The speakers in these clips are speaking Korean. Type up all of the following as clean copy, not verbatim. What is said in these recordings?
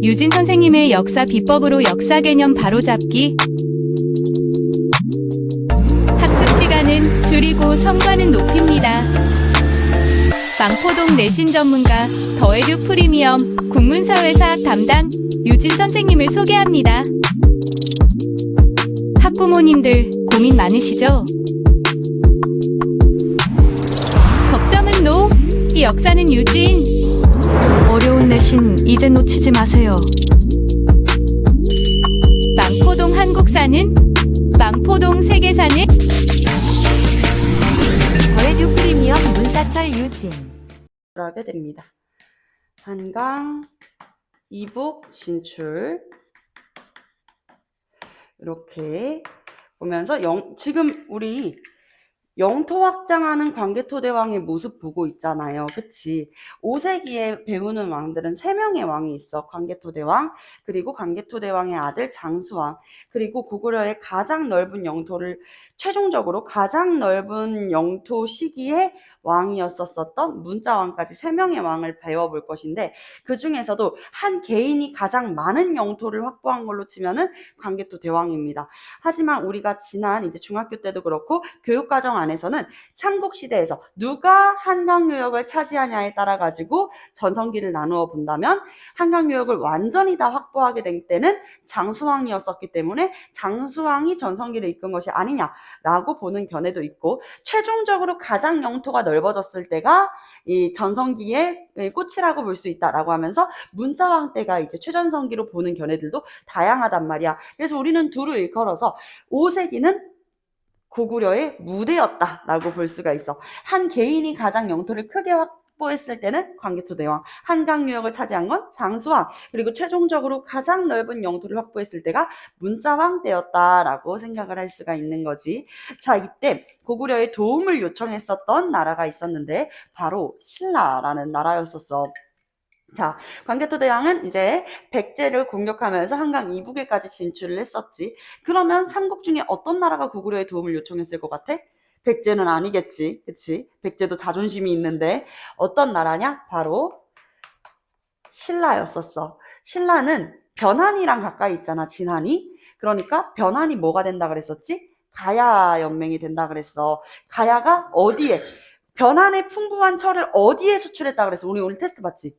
유진 선생님의 역사 비법으로 역사 개념 바로잡기. 학습 시간은 줄이고 성과는 높입니다. 망포동 내신 전문가 더에듀 프리미엄 국문사회사학 담당 유진 선생님을 소개합니다. 학부모님들 고민 많으시죠? 걱정은 노! 이 역사는 유진! 어려운 내신 이제 놓치지 마세요. 망포동 한국사는? 망포동 세계사는? 더에듀 프리미엄 문사철 유진 하게 됩니다. 한강 이북 진출 이렇게 보면서 지금 우리 영토 확장하는 광개토대왕의 모습 보고 있잖아요. 그치? 5세기에 배우는 왕들은 3명의 왕이 있어. 광개토대왕, 그리고 광개토대왕의 아들 장수왕, 그리고 고구려의 가장 넓은 영토를 최종적으로 가장 넓은 영토 시기에 왕이었었던 문자왕까지 3명의 왕을 배워볼 것인데, 그 중에서도 한 개인이 가장 많은 영토를 확보한 걸로 치면은 광개토대왕입니다. 하지만 우리가 지난 이제 중학교 때도 그렇고 교육과정 안에서는 삼국시대에서 누가 한강유역을 차지하냐에 따라 가지고 전성기를 나누어 본다면, 한강유역을 완전히 다 확보하게 된 때는 장수왕이었었기 때문에 장수왕이 전성기를 이끈 것이 아니냐라고 보는 견해도 있고, 최종적으로 가장 영토가 넓어졌을 때가 이 전성기의 꽃이라고 볼 수 있다라고 하면서 문자왕 때가 이제 최전성기로 보는 견해들도 다양하단 말이야. 그래서 우리는 둘을 일컬어서 5세기는 고구려의 무대였다라고 볼 수가 있어. 한 개인이 가장 영토를 크게 확보했을 때는 광개토대왕, 한강유역을 차지한 건 장수왕, 그리고 최종적으로 가장 넓은 영토를 확보했을 때가 문자왕 때였다라고 생각을 할 수가 있는 거지. 자, 이때 고구려의 도움을 요청했었던 나라가 있었는데 바로 신라라는 나라였었어. 자, 광개토대왕은 이제 백제를 공격하면서 한강 이북에까지 진출을 했었지. 그러면 삼국 중에 어떤 나라가 고구려의 도움을 요청했을 것 같아? 백제는 아니겠지. 그치? 백제도 자존심이 있는데 어떤 나라냐? 바로 신라였었어. 신라는 변한이랑 가까이 있잖아, 진한이. 그러니까 변한이 뭐가 된다 그랬었지? 가야 연맹이 된다 그랬어. 가야가 어디에? 변한의 풍부한 철을 어디에 수출했다 그랬어? 우리 오늘 테스트 봤지?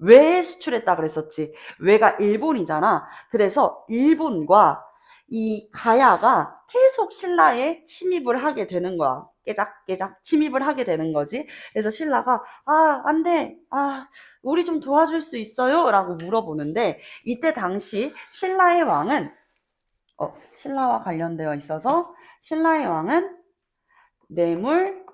왜 수출했다 그랬었지? 왜가 일본이잖아. 그래서 일본과 이 가야가 계속 신라에 침입을 하게 되는 거야. 깨작깨작 침입을 하게 되는 거지. 그래서 신라가 안 돼. 우리 좀 도와줄 수 있어요? 라고 물어보는데, 이때 당시 신라의 왕은 신라와 관련되어 있어서 신라의 왕은 뇌물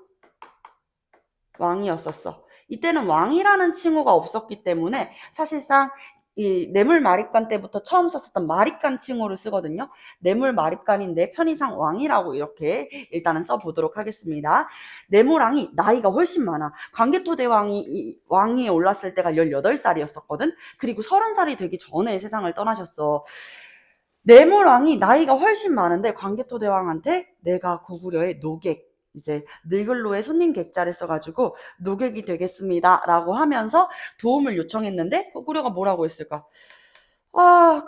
왕이었었어. 이때는 왕이라는 칭호가 없었기 때문에 사실상 이 뇌물마립간 때부터 처음 썼었던 마립간 칭호를 쓰거든요. 뇌물마립간인데 편의상 왕이라고 이렇게 일단은 써보도록 하겠습니다. 뇌물왕이 나이가 훨씬 많아. 광개토대왕이 왕위에 올랐을 때가 18살이었었거든. 그리고 30살이 되기 전에 세상을 떠나셨어. 뇌물왕이 나이가 훨씬 많은데 광개토대왕한테 내가 고구려의 노객, 이제 늙을로의 손님 객자를 써가지고 노객이 되겠습니다 라고 하면서 도움을 요청했는데 고구려가 뭐라고 했을까?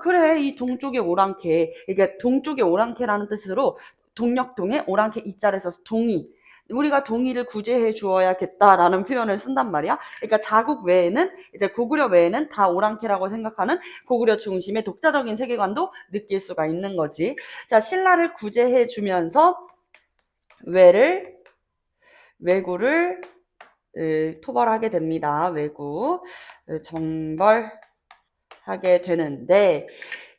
그래, 이 동쪽의 오랑캐, 이게 동쪽의 오랑캐라는 뜻으로 동력동에 오랑캐 이자를 써서 동이, 우리가 동이를 구제해 주어야겠다라는 표현을 쓴단 말이야. 그러니까 자국 외에는, 이제 고구려 외에는 다 오랑캐라고 생각하는 고구려 중심의 독자적인 세계관도 느낄 수가 있는 거지. 자, 신라를 구제해 주면서 왜구를 토벌하게 됩니다. 왜구 정벌하게 되는데,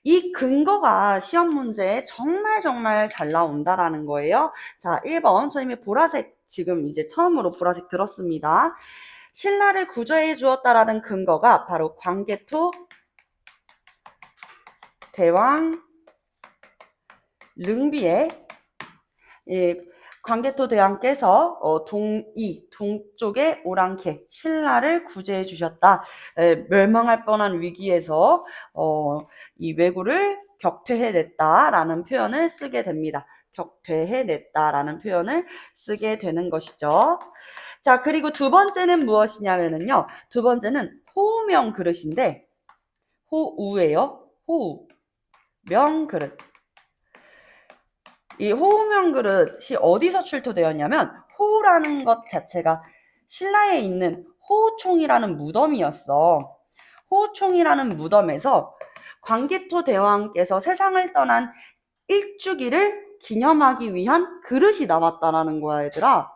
이 근거가 시험 문제에 정말 잘 나온다라는 거예요. 자, 1번 선생님이 보라색, 지금 이제 처음으로 보라색 들었습니다. 신라를 구제해 주었다라는 근거가 바로 광개토 대왕 릉비의 광개토 대왕께서 동쪽의 오랑캐 신라를 구제해 주셨다. 멸망할 뻔한 위기에서 이 왜구를 격퇴해냈다라는 표현을 쓰게 됩니다. 격퇴해냈다라는 표현을 쓰게 되는 것이죠. 자, 그리고 두 번째는 무엇이냐면요. 두 번째는 호우명 그릇인데, 호우예요. 호우. 명그릇. 이 호우명 그릇이 어디서 출토되었냐면 호우라는 것 자체가 신라에 있는 호우총이라는 무덤이었어. 호우총이라는 무덤에서 광개토 대왕께서 세상을 떠난 일주기를 기념하기 위한 그릇이 나왔다라는 거야, 얘들아.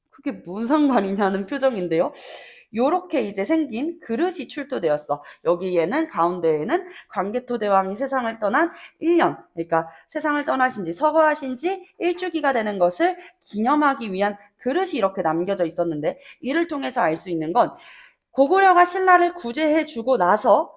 그게 뭔 상관이냐는 표정인데요. 요렇게 이제 생긴 그릇이 출토되었어. 여기에는 가운데에는 광개토 대왕이 세상을 떠난 1년, 그러니까 세상을 떠나신 지 서거하신 지 일주기가 되는 것을 기념하기 위한 그릇이 이렇게 남겨져 있었는데, 이를 통해서 알 수 있는 건 고구려가 신라를 구제해 주고 나서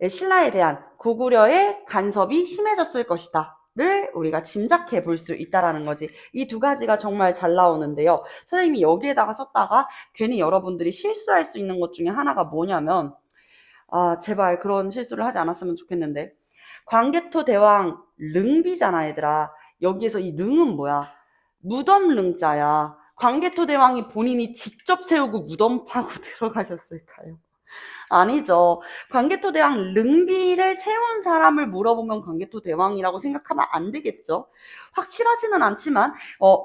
신라에 대한 고구려의 간섭이 심해졌을 것이다 를 우리가 짐작해 볼 수 있다라는 거지. 이 두 가지가 정말 잘 나오는데요. 선생님이 여기에다가 썼다가 괜히 여러분들이 실수할 수 있는 것 중에 하나가 뭐냐면, 제발 그런 실수를 하지 않았으면 좋겠는데, 광개토 대왕 릉비잖아, 얘들아. 여기에서 이 릉은 뭐야? 무덤 릉자야. 광개토 대왕이 본인이 직접 세우고 무덤 파고 들어가셨을까요? 아니죠. 광개토 대왕 릉비를 세운 사람을 물어보면 광개토 대왕이라고 생각하면 안 되겠죠. 확실하지는 않지만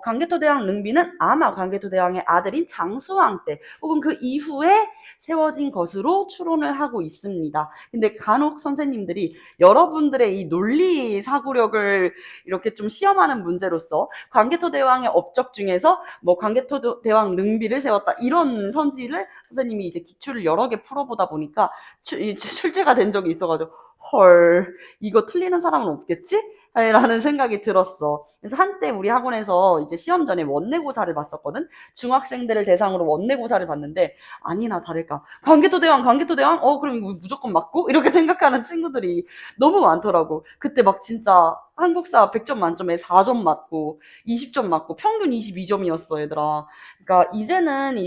광개토 대왕 릉비는 아마 광개토 대왕의 아들인 장수왕 때 혹은 그 이후에 세워진 것으로 추론을 하고 있습니다. 근데 간혹 선생님들이 여러분들의 이 논리 사고력을 이렇게 좀 시험하는 문제로서 광개토 대왕의 업적 중에서 뭐 광개토 대왕 릉비를 세웠다 이런 선지를 선생님이 이제 기출을 여러 개 풀어보다 보니까 출제가 된 적이 있어가지고 헐, 이거 틀리는 사람은 없겠지? 라는 생각이 들었어. 그래서 한때 우리 학원에서 이제 시험 전에 원내고사를 봤었거든. 중학생들을 대상으로 원내고사를 봤는데 아니나 다를까 광개토 대왕 그럼 이거 무조건 맞고? 이렇게 생각하는 친구들이 너무 많더라고. 그때 막 진짜 한국사 100점 만점에 4점 맞고 20점 맞고 평균 22점이었어, 얘들아. 그러니까 이제는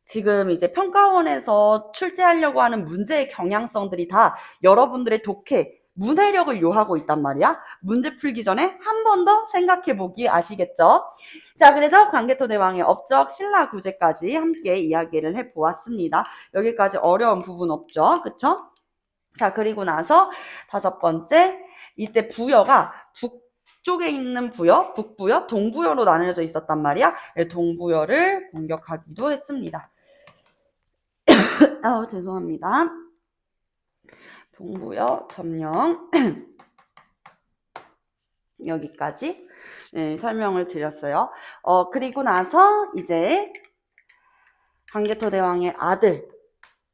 지금 이제 평가원에서 출제하려고 하는 문제의 경향성들이 다 여러분들의 독해, 문해력을 요하고 있단 말이야. 문제 풀기 전에 한 번 더 생각해 보기 아시겠죠? 자, 그래서 광개토 대왕의 업적, 신라 구제까지 함께 이야기를 해 보았습니다. 여기까지 어려운 부분 없죠? 그쵸? 자, 그리고 나서 5번째, 이때 부여가 북쪽에 있는 부여, 북부여, 동부여로 나뉘어져 있었단 말이야. 동부여를 공격하기도 했습니다. 죄송합니다. 동부여 점령 여기까지 설명을 드렸어요. 그리고 나서 이제 광개토 대왕의 아들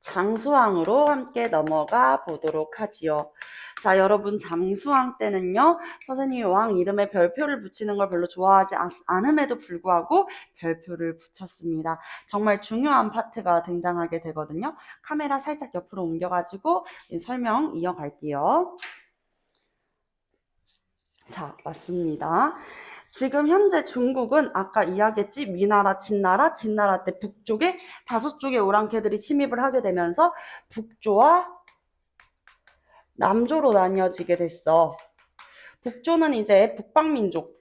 장수왕으로 함께 넘어가 보도록 하지요. 자, 여러분, 장수왕 때는요, 선생님이 왕 이름에 별표를 붙이는 걸 별로 좋아하지 않음에도 불구하고 별표를 붙였습니다. 정말 중요한 파트가 등장하게 되거든요. 카메라 살짝 옆으로 옮겨가지고 설명 이어갈게요. 자, 맞습니다. 지금 현재 중국은 아까 이야기했지, 위나라, 진나라, 진나라 때 북쪽에 5쪽의 오랑캐들이 침입을 하게 되면서 북조와 남조로 나뉘어지게 됐어. 북조는 이제 북방민족,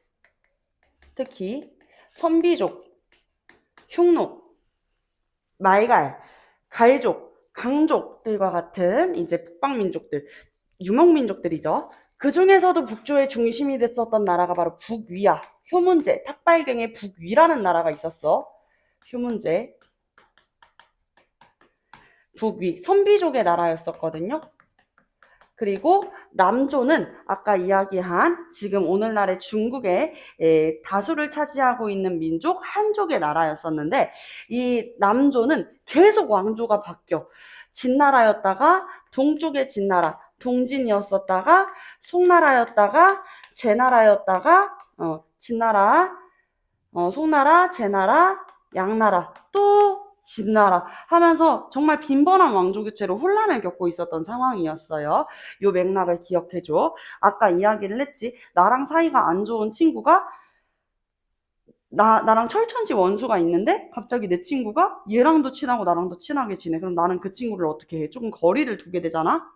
특히 선비족, 흉노, 말갈, 갈족, 강족들과 같은 이제 북방민족들, 유목민족들이죠. 그 중에서도 북조의 중심이 됐었던 나라가 바로 북위야. 효문제, 탁발갱의 북위라는 나라가 있었어. 효문제, 북위, 선비족의 나라였었거든요. 그리고 남조는 아까 이야기한 지금 오늘날의 중국의 다수를 차지하고 있는 민족 한족의 나라였었는데, 이 남조는 계속 왕조가 바뀌어. 진나라였다가 동쪽의 진나라, 동진이었었다가 송나라였다가 제나라였다가 진나라, 송나라, 제나라, 양나라, 또 진나라 하면서 정말 빈번한 왕조 교체로 혼란을 겪고 있었던 상황이었어요. 요 맥락을 기억해줘. 아까 이야기를 했지. 나랑 사이가 안 좋은 친구가 나랑 철천지 원수가 있는데 갑자기 내 친구가 얘랑도 친하고 나랑도 친하게 지내. 그럼 나는 그 친구를 어떻게 해? 조금 거리를 두게 되잖아.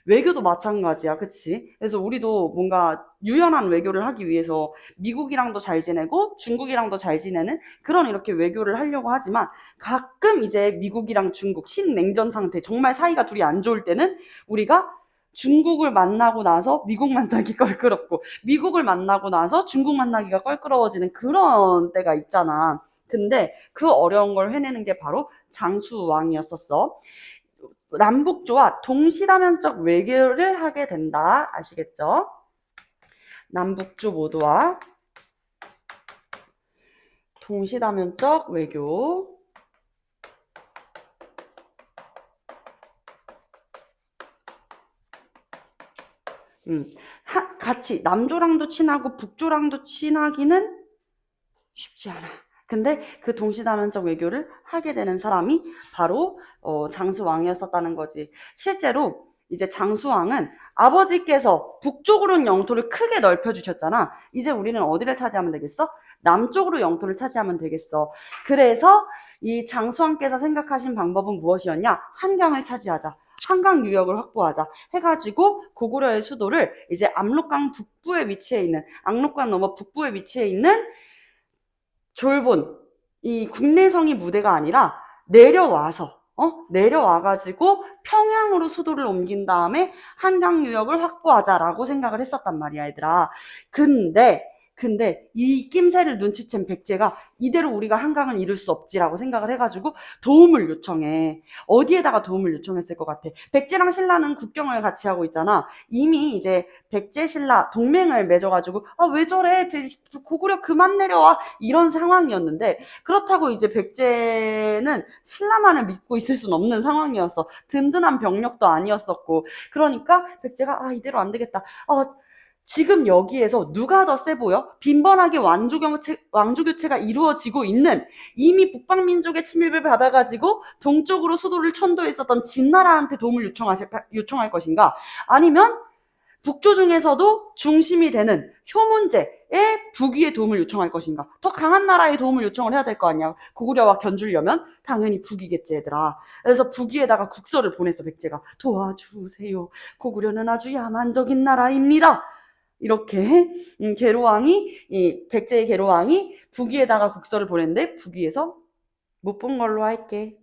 외교도 마찬가지야. 그치? 그래서 우리도 뭔가 유연한 외교를 하기 위해서 미국이랑도 잘 지내고 중국이랑도 잘 지내는 그런 이렇게 외교를 하려고 하지만 가끔 이제 미국이랑 중국 신냉전 상태 정말 사이가 둘이 안 좋을 때는 우리가 중국을 만나고 나서 미국 만나기 껄끄럽고 미국을 만나고 나서 중국 만나기가 껄끄러워지는 그런 때가 있잖아. 근데 그 어려운 걸 해내는 게 바로 장수왕이었었어. 남북조와 동시다면적 외교를 하게 된다. 아시겠죠? 남북조 모두와 동시다면적 외교. 같이 남조랑도 친하고 북조랑도 친하기는 쉽지 않아. 근데 그 동시다면적 외교를 하게 되는 사람이 바로 장수왕이었었다는 거지. 실제로 이제 장수왕은 아버지께서 북쪽으로는 영토를 크게 넓혀주셨잖아. 이제 우리는 어디를 차지하면 되겠어? 남쪽으로 영토를 차지하면 되겠어. 그래서 이 장수왕께서 생각하신 방법은 무엇이었냐? 한강을 차지하자. 한강 유역을 확보하자 해가지고 고구려의 수도를 이제 압록강 북부에 위치해 있는, 압록강 넘어 북부에 위치해 있는 졸본, 이 국내성이 무대가 아니라 내려와가지고 평양으로 수도를 옮긴 다음에 한강 유역을 확보하자라고 생각을 했었단 말이야, 얘들아. 근데 이 낌새를 눈치챈 백제가 이대로 우리가 한강을 이룰 수 없지라고 생각을 해가지고 도움을 요청해. 어디에다가 도움을 요청했을 것 같아? 백제랑 신라는 국경을 같이 하고 있잖아. 이미 이제 백제 신라 동맹을 맺어가지고 왜 저래? 고구려 그만 내려와. 이런 상황이었는데 그렇다고 이제 백제는 신라만을 믿고 있을 수는 없는 상황이었어. 든든한 병력도 아니었었고. 그러니까 백제가 이대로 안 되겠다. 지금 여기에서 누가 더 세 보여? 빈번하게 왕조교체가 이루어지고 있는, 이미 북방민족의 침입을 받아가지고 동쪽으로 수도를 천도했었던 진나라한테 도움을 요청할 것인가? 아니면 북조 중에서도 중심이 되는 효문제의 북위의 도움을 요청할 것인가? 더 강한 나라의 도움을 요청을 해야 될 거 아니야. 고구려와 견주려면 당연히 북이겠지, 얘들아. 그래서 북위에다가 국서를 보냈어, 백제가. 도와주세요. 고구려는 아주 야만적인 나라입니다. 이렇게 백제의 계로왕이 북위에다가 국서를 보냈는데 북위에서 못 본 걸로 할게.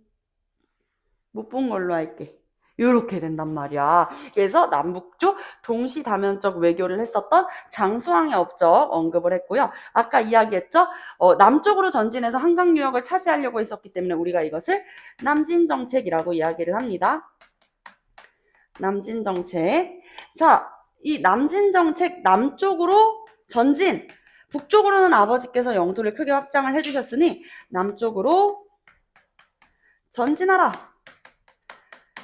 이렇게 된단 말이야. 그래서 남북조 동시다면적 외교를 했었던 장수왕의 업적 언급을 했고요. 아까 이야기했죠? 남쪽으로 전진해서 한강 유역을 차지하려고 했었기 때문에 우리가 이것을 남진정책이라고 이야기를 합니다. 남진정책. 자, 이 남진정책, 남쪽으로 전진, 북쪽으로는 아버지께서 영토를 크게 확장을 해주셨으니 남쪽으로 전진하라.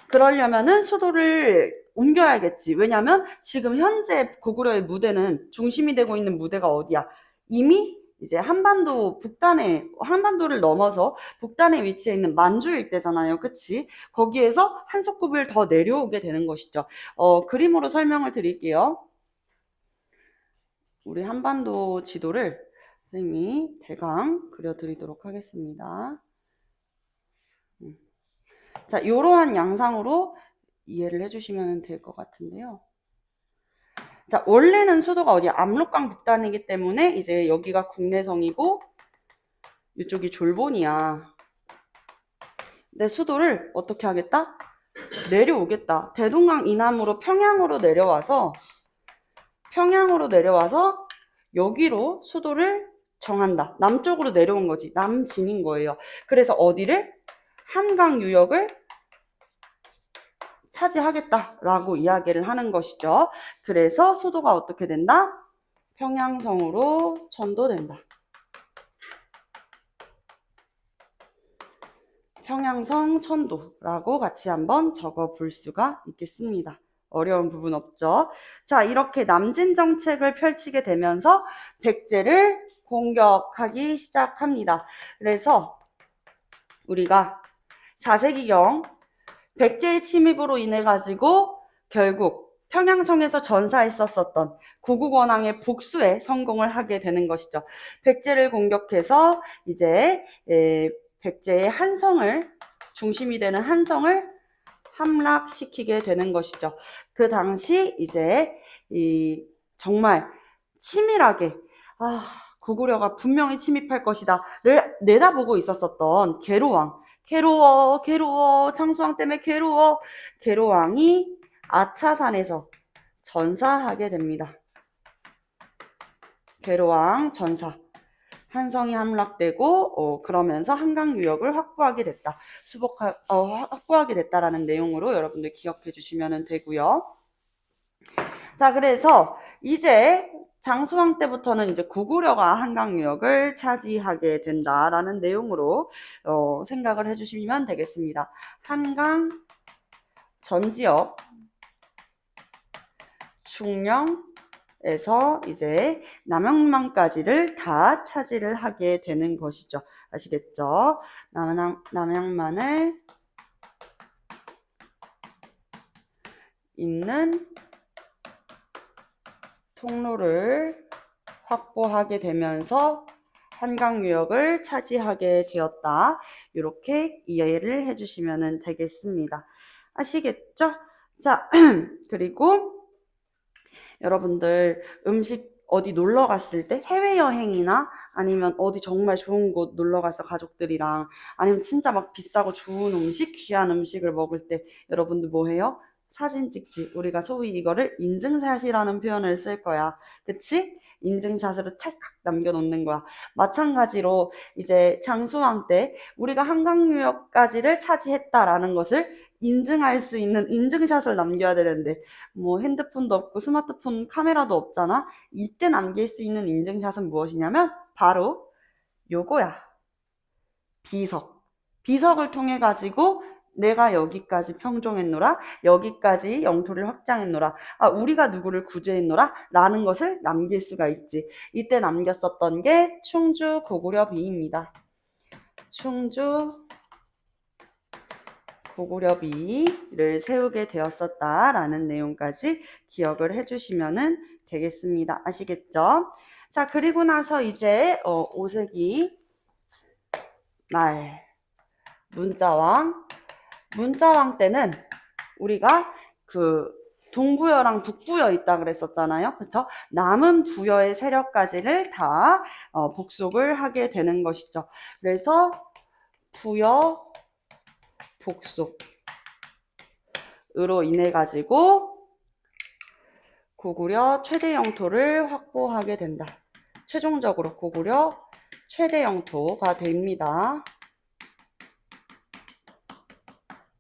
그러려면은 수도를 옮겨야겠지. 왜냐면 지금 현재 고구려의 무대는, 중심이 되고 있는 무대가 어디야? 이미 이제 한반도를 넘어서 북단에 위치해 있는 만주 일대잖아요. 그치? 거기에서 한 소급을 더 내려오게 되는 것이죠. 그림으로 설명을 드릴게요. 우리 한반도 지도를 선생님이 대강 그려드리도록 하겠습니다. 자, 이러한 양상으로 이해를 해주시면 될 것 같은데요. 자, 원래는 수도가 어디야? 압록강 북단이기 때문에 이제 여기가 국내성이고 이쪽이 졸본이야. 근데 수도를 어떻게 하겠다? 내려오겠다. 대동강 이남으로 평양으로 내려와서 여기로 수도를 정한다. 남쪽으로 내려온 거지. 남진인 거예요. 그래서 어디를? 한강 유역을 차지하겠다라고 이야기를 하는 것이죠. 그래서 수도가 어떻게 된다? 평양성으로 전도된다. 평양성 천도라고 같이 한번 적어 볼 수가 있겠습니다. 어려운 부분 없죠? 자, 이렇게 남진정책을 펼치게 되면서 백제를 공격하기 시작합니다. 그래서 우리가 4세기경 백제의 침입으로 인해 가지고 결국 평양성에서 전사했었던 고국원왕의 복수에 성공을 하게 되는 것이죠. 백제를 공격해서 이제 백제의 한성을, 중심이 되는 한성을 함락시키게 되는 것이죠. 그 당시 이제 정말 치밀하게 고구려가 분명히 침입할 것이다를 내다보고 있었었던 계로왕, 괴로워 장수왕 때문에 괴로왕이 아차산에서 전사하게 됩니다. 괴로왕 전사. 한성이 함락되고 그러면서 한강 유역을 확보하게 됐다. 확보하게 됐다라는 내용으로 여러분들 기억해 주시면 되고요. 자, 그래서 이제 장수왕 때부터는 이제 고구려가 한강 유역을 차지하게 된다라는 내용으로 생각을 해주시면 되겠습니다. 한강 전 지역 충령에서 이제 남양만까지를 다 차지를 하게 되는 것이죠. 아시겠죠? 남양만을 잇는 통로를 확보하게 되면서 한강 유역을 차지하게 되었다. 이렇게 이해를 해주시면 되겠습니다. 아시겠죠? 자, 그리고 여러분들 음식 어디 놀러 갔을 때 해외여행이나 아니면 어디 정말 좋은 곳 놀러 가서 가족들이랑 아니면 진짜 막 비싸고 좋은 음식, 귀한 음식을 먹을 때 여러분들 뭐 해요? 사진 찍지. 우리가 소위 이거를 인증샷이라는 표현을 쓸 거야. 그치? 인증샷으로 찰칵 남겨놓는 거야. 마찬가지로 이제 장수왕 때 우리가 한강유역까지를 차지했다라는 것을 인증할 수 있는 인증샷을 남겨야 되는데 뭐 핸드폰도 없고 스마트폰 카메라도 없잖아. 이때 남길 수 있는 인증샷은 무엇이냐면 바로 요거야. 비석을 통해 가지고 내가 여기까지 평정했노라, 여기까지 영토를 확장했노라, 우리가 누구를 구제했노라 라는 것을 남길 수가 있지. 이때 남겼었던 게 충주 고구려비입니다. 충주 고구려비를 세우게 되었었다라는 내용까지 기억을 해주시면 되겠습니다. 아시겠죠? 자, 그리고 나서 이제 5세기 말 문자왕 때는 우리가 그 동부여랑 북부여 있다 그랬었잖아요. 그쵸? 남은 부여의 세력까지를 다 복속을 하게 되는 것이죠. 그래서 부여 복속으로 인해 가지고 고구려 최대 영토를 확보하게 된다. 최종적으로 고구려 최대 영토가 됩니다.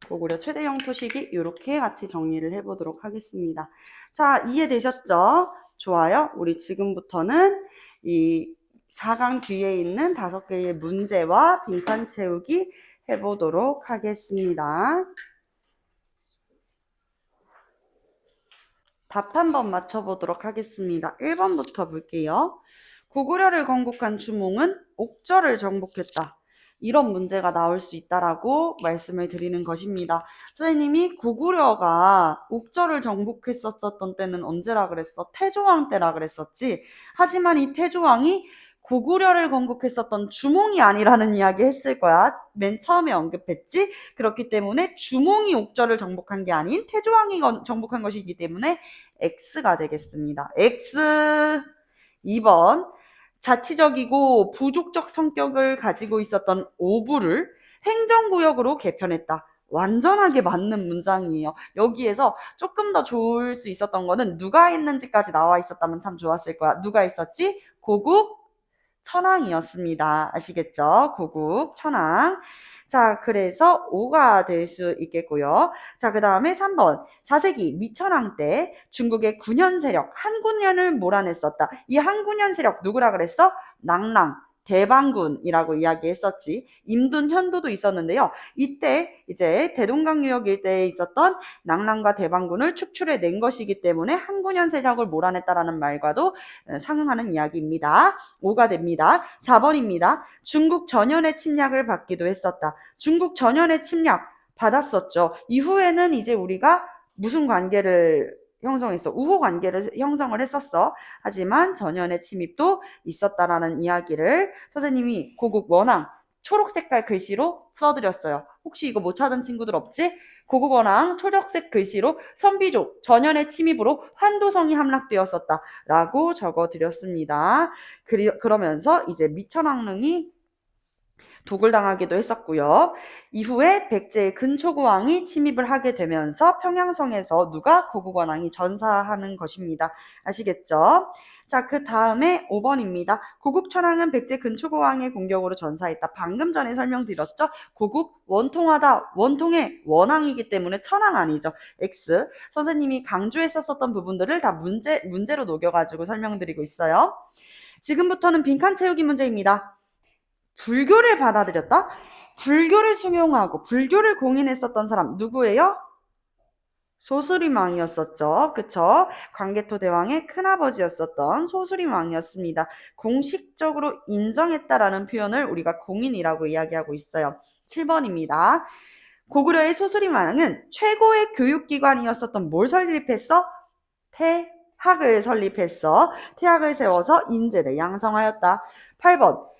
고구려 최대 영토 시기 이렇게 같이 정리를 해보도록 하겠습니다. 자, 이해되셨죠? 좋아요. 우리 지금부터는 이 4강 뒤에 있는 5개의 문제와 빈칸 채우기 해보도록 하겠습니다. 답 한번 맞춰보도록 하겠습니다. 1번부터 볼게요. 고구려를 건국한 주몽은 옥저를 정복했다. 이런 문제가 나올 수 있다라고 말씀을 드리는 것입니다. 선생님이 고구려가 옥저를 정복했었던 때는 언제라 그랬어? 태조왕 때라 그랬었지. 하지만 이 태조왕이 고구려를 건국했었던 주몽이 아니라는 이야기 했을 거야. 맨 처음에 언급했지. 그렇기 때문에 주몽이 옥저를 정복한 게 아닌 태조왕이 정복한 것이기 때문에 X가 되겠습니다. X. 2번. 자치적이고 부족적 성격을 가지고 있었던 오부를 행정구역으로 개편했다. 완전하게 맞는 문장이에요. 여기에서 조금 더 좋을 수 있었던 거는 누가 했는지까지 나와 있었다면 참 좋았을 거야. 누가 있었지? 고국 천황이었습니다. 아시겠죠? 고국 천황. 자, 그래서 5가 될 수 있겠고요. 자, 그 다음에 3번. 4세기 미천왕 때 중국의 군현 세력, 한군현을 몰아냈었다. 이 한군현 세력 누구라 그랬어? 낭랑, 대방군이라고 이야기했었지. 임둔, 현도도 있었는데요. 이때 이제 대동강 유역 일대에 있었던 낭랑과 대방군을 축출해낸 것이기 때문에 한군현 세력을 몰아냈다라는 말과도 상응하는 이야기입니다. 5가 됩니다. 4번입니다. 중국 전현의 침략을 받기도 했었다. 중국 전현의 침략 받았었죠. 이후에는 이제 우리가 무슨 관계를 형성했어? 우호 관계를 형성을 했었어. 하지만 전현의 침입도 있었다라는 이야기를 선생님이 고국 원앙 초록 색깔 글씨로 써드렸어요. 혹시 이거 못 찾은 친구들 없지? 고국어랑 초록색 글씨로 선비족, 전연의 침입으로 환도성이 함락되었었다 라고 적어드렸습니다. 그러면서 이제 미천왕릉이 도굴당하기도 했었고요. 이후에 백제의 근초고왕이 침입을 하게 되면서 평양성에서 누가 고국원왕이 전사하는 것입니다. 아시겠죠? 자, 그 다음에 5번입니다. 고국천왕은 백제 근초고왕의 공격으로 전사했다. 방금 전에 설명드렸죠? 고국 원통하다. 원통의 원왕이기 때문에 천왕 아니죠. X. 선생님이 강조했었던 부분들을 다 문제로 녹여가지고 설명드리고 있어요. 지금부터는 빈칸 채우기 문제입니다. 불교를 받아들였다? 불교를 숭용하고 불교를 공인했었던 사람 누구예요? 소수림왕이었었죠. 그쵸? 광개토 대왕의 큰아버지였었던 소수림왕이었습니다. 공식적으로 인정했다라는 표현을 우리가 공인이라고 이야기하고 있어요. 7번입니다. 고구려의 소수림왕은 최고의 교육기관이었었던 뭘 설립했어? 태학을 설립했어. 태학을 세워서 인재를 양성하였다. 8번.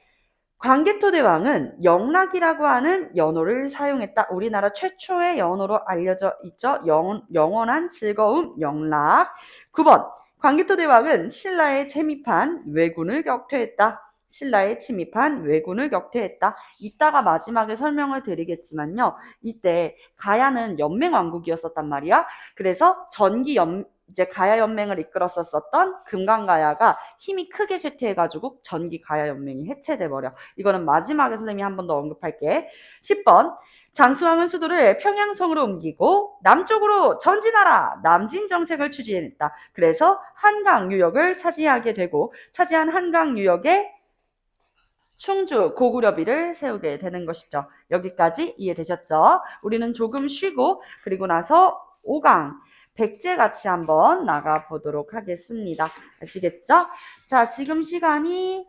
광개토 대왕은 영락이라고 하는 연호를 사용했다. 우리나라 최초의 연호로 알려져 있죠. 영원한 즐거움, 영락. 9번. 광개토 대왕은 신라에 침입한 왜군을 격퇴했다. 신라에 침입한 왜군을 격퇴했다. 이따가 마지막에 설명을 드리겠지만요. 이때 가야는 연맹왕국이었었단 말이야. 그래서 이제 가야연맹을 이끌었었던 금강가야가 힘이 크게 쇠퇴해가지고 전기 가야연맹이 해체돼 버려. 이거는 마지막에 선생님이 한 번 더 언급할게. 10번. 장수왕은 수도를 평양성으로 옮기고 남쪽으로 전진하라 남진 정책을 추진했다. 그래서 한강 유역을 차지하게 되고 차지한 한강 유역에 충주 고구려비를 세우게 되는 것이죠. 여기까지 이해되셨죠? 우리는 조금 쉬고 그리고 나서 5강 백제 같이 한번 나가보도록 하겠습니다. 아시겠죠? 자, 지금 시간이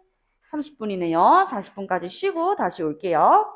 30분이네요. 40분까지 쉬고 다시 올게요.